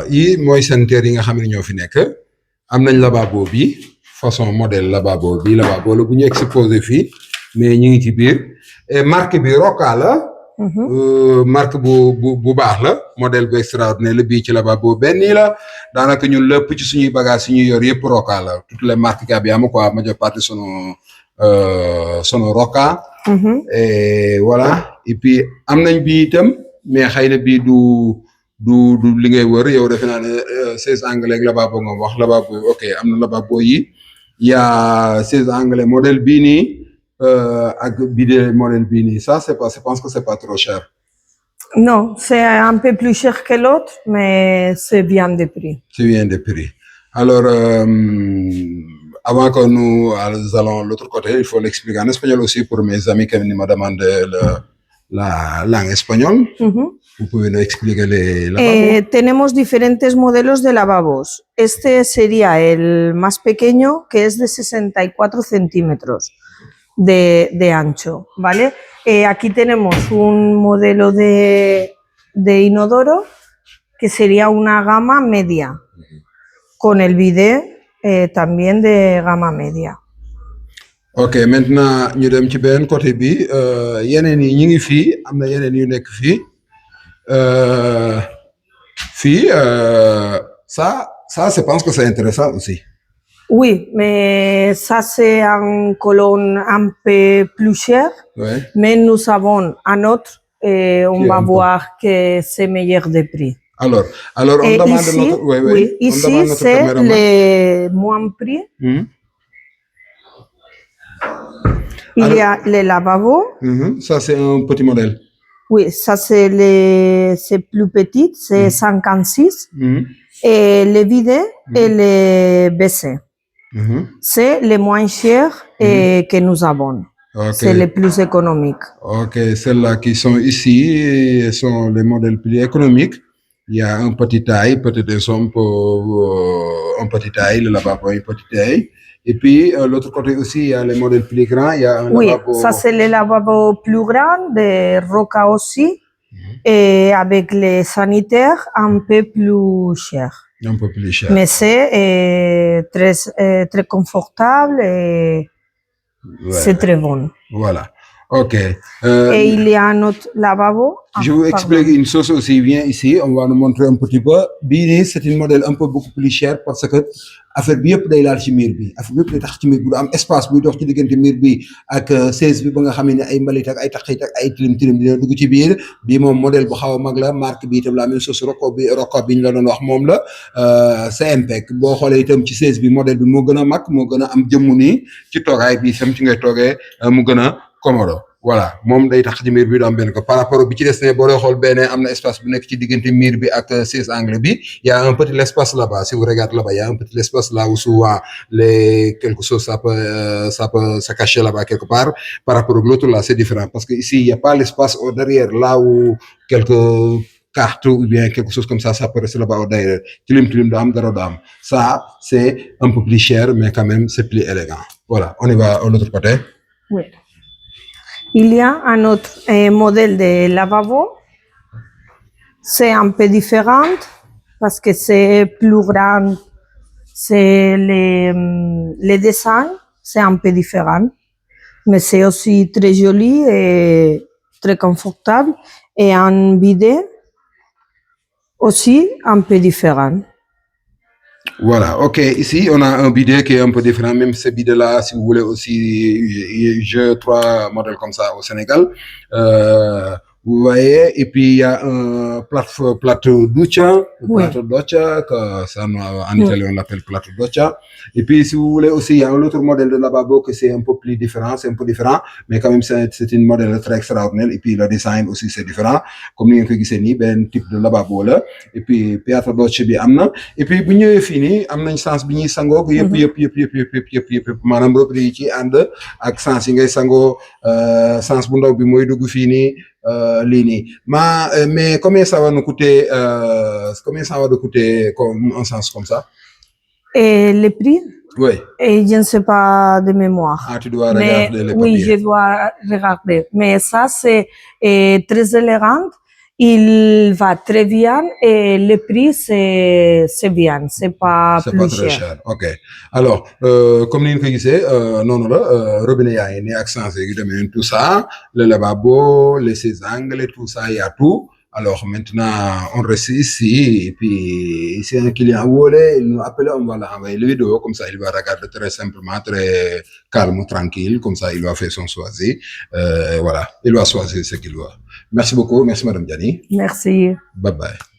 yi mooy sanitaire yi nga xam ne ñoo fi nekk am nañ lavabo bi façon modèle lavabo la bu ñu exposé fii mais ñu ngi ci biir et marque bi Roca la. marque bu baax la modèle bu extraordinaire la bii ci lavabo benn yi la daanaka ñun lépp ci suñuy bagage yi ñuy yor yëpp Roca la toutes les marques que abbiamo quoi maggior parte sono Roca. Et voilà et puis am nañ bii itam mais xëy na bii du li ngay wër yow defe naa ne 16 anglais lavabo nga wax lavabo ok am na lavabo yi a 16 anglais modèle bii nii ak bii modèle bii nii ça c'est pas je pense que c'est pas trop cher. Non, c'est un peu plus cher que l'autre, mais c'est bien de prix. C'est bien de prix. Alors, avant que nous allons de l'autre côté, il faut l'expliquer en espagnol aussi pour mes amis qui me demandent la langue espagnole. Vous pouvez nous expliquer les lavabos. Tenemos diferentes modelos de lavabos. Este sería el más pequeño, que es de 64 centímetros de ancho, ¿vale? Aquí tenemos un modelo de inodoro que sería una gama media, con el bidet también de gama media. Ok, maintenant ñu dem ci beneen côté bi yeneen yi ñu ngi fii am na yeneen yu nekk fii ça je pense que c'est intéressant aussi. Oui, mais ça c'est un colonne un peu plus cher, Ouais. mais nous avons un autre et on va voir que c'est meilleur de prix. Alors on Et demande ici, notre oui, on ici demande notre c'est caméraman. le moins prix. Il y a les lavabos. Ça c'est un petit modèle. Oui, ça c'est plus petit, c'est 56. Et les bidets et les WC. C'est le moins cher que nous avons. Okay. C'est le plus économique. Ok, celles-là qui sont ici sont les modèles plus économiques. Il y a un petit taille, peut-être des hommes pour un petit taille, le lavabo une petite taille. Et puis, l'autre côté aussi, il y a les modèles plus grands. Il y a un lavabo... ça c'est le lavabo plus grand de Roca aussi, et avec les sanitaires un peu plus cher. Un peu plus cher. Mais c'est très confortable et c'est très bon. Voilà. Ok. Et il y a un autre lavabo. Je vous explique une chose aussi bien ici. On va nous montrer un petit peu. Bii c'est un modèle un peu beaucoup plus cher parce que affaire bi yëpp day laal ci mur bi affaire bi yëpp day tax ci mur bi du am espace buy dox ci diggante mur bi ak 16 bi ba nga xam ne ay mbalit ak ay taxit ak ay tilim dina dugg ci biir bii moom modèle bu xaw a mag la marque bi itam la même chose Roca bi ñu la doon wax moom la c'est impec boo xoolee itam ci 16 bi modèle bi moo gën a mag moo gën a am jëmmu nii ci toogaay bi itam ci ngay toogee mu gën a commode. Voilà moom day tax ci mur bi du am benn ko par rapport bi ci des ne boo dee xool benn am na espace bu nekk ci diggante mur bi ak 16 angle bi y a un petit espace là-bas si vous regardez là-bas y a un petit espace là où souvent quelque chose ça peut se cacher là-bas quelque part par rapport à l'autre là c'est différent parce que ici il y a pas l'espace au derrière là où quelques cartes ou bien quelque chose comme ça peut rester là-bas au derrière tilim du am dara du am ça c'est un peu plus cher mais quand même c'est plus élégant. Voilà on y va à l'autre côté. Oui. Il y a un autre modèle de lavabo. C'est un peu différent parce que c'est plus grand. C'est les dessins, c'est un peu différent. Mais c'est aussi très joli et très confortable. Et un bidet aussi un peu différent. Voilà, ok. Ici, on a un bidet qui est un peu différent. Même ce bidet-là, si vous voulez aussi, j'ai 3 modèles comme ça au Sénégal. Vous voyez, et puis il y a un plateau doccia, que ça, en italien on l'appelle plateau doccia. Et puis si vous voulez aussi, il y a un autre modèle de lavabo que c'est un peu plus différent, c'est un peu différent, mais quand même c'est une modèle très extraordinaire. Et puis le design aussi c'est différent, comme ni ngeen ko gisee nii benn type de lavabo la. Et puis plateau doccia bi am na. Et puis bu ñëwee fii nii am nañ sens bi ñuy sangoo ko yëpp maanaam robinet yi ci ànd ak sens yi ngay sangoo sens bu ndaw bi mooy dugg fii nii. Mais combien ça va nous coûter comme un sens comme ça? Et le prix? Oui. Et je ne sais pas de mémoire. Ah, tu dois regarder les papiers. Oui, je dois regarder. Mais ça, c'est très élégant il va très bien et le prix c'est bien, c'est pas C'est plus pas très cher. cher. Ok. Alors, comme ni ñu ko gisee noonu la robinet yaa ngi nii ak sens yi demee tout ça, le lavabo, les angles, tout ça, il y a tout. Alors maintenant, on reste ici et puis si un client voulait, il nous appelle, on va l'envoyer le vidéo, comme ça il va regarder très simplement, très calme, tranquille, comme ça il va faire son choisi. Voilà, il va choisir ce qu'il veut. Merci beaucoup, merci Madame Diani. Merci. Bye bye.